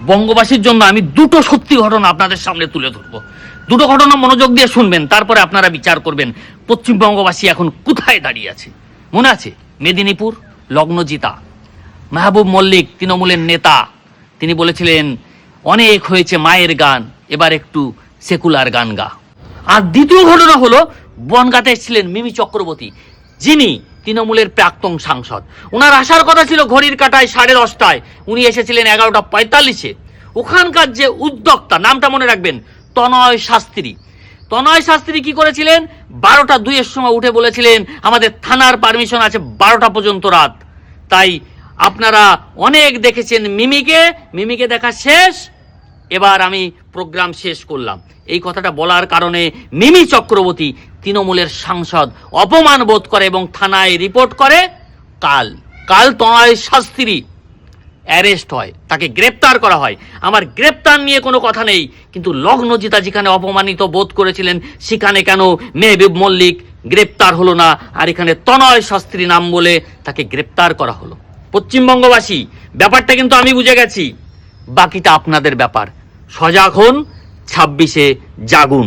বঙ্গবাসীর জন্য আমি দুটো সত্যি ঘটনা আপনাদের সামনে তুলে ধরবো। দুটো ঘটনা মনোযোগ দিয়ে শুনবেন, তারপরে আপনারা বিচার করবেন পশ্চিমবঙ্গবাসী এখন কোথায় দাঁড়িয়ে আছে। মনে আছে মেদিনীপুর লগ্নজিতা, মাহবুব মল্লিক তৃণমূলের নেতা, তিনি বলেছিলেন অনেক হয়েছে মায়ের গান, এবার একটু সেকুলার গান গা। আর দ্বিতীয় ঘটনা হলো বনগাঁতে এসেছিলেন মিমি চক্রবর্তী, যিনি তৃণমূলের প্রাক্তন সাংসদ। ওনার আসার কথা ছিল ঘড়ির কাঁটায় 10:30টায়, উনি এসেছিলেন 11:45-এ। ওখানকার যে উদ্যোক্তা, নামটা মনে রাখবেন, তনয় শাস্ত্রী। তনয় শাস্ত্রী কি করেছিলেন, 12:02-এর সময় উঠে বলেছিলেন আমাদের থানার পারমিশন আছে 12টা পর্যন্ত রাত। তাই আপনারা অনেক দেখেছেন মিমিকে দেখা শেষ, এবার আমি প্রোগ্রাম শেষ করলাম। এই কথাটা বলার কারণে মিমি চক্রবর্তী তৃণমূলের সাংসদ অপমান বোধ করে এবং থানায় রিপোর্ট করে। কাল তনয় শাস্ত্রী অ্যারেস্ট হয়, তাকে গ্রেপ্তার করা হয়। আমার গ্রেপ্তার নিয়ে কোনো কথা নেই, কিন্তু লগ্নজিতা যেখানে অপমানিত বোধ করেছিলেন সেখানে কেন মেহবুব মল্লিক গ্রেপ্তার হলো না, আর এখানে তনয় শাস্ত্রী নাম বলে তাকে গ্রেপ্তার করা হলো। পশ্চিমবঙ্গবাসী, ব্যাপারটা কিন্তু আমি বুঝে গেছি, বাকিটা আপনাদের ব্যাপার। সজাগ হন, 26-এ জাগুন।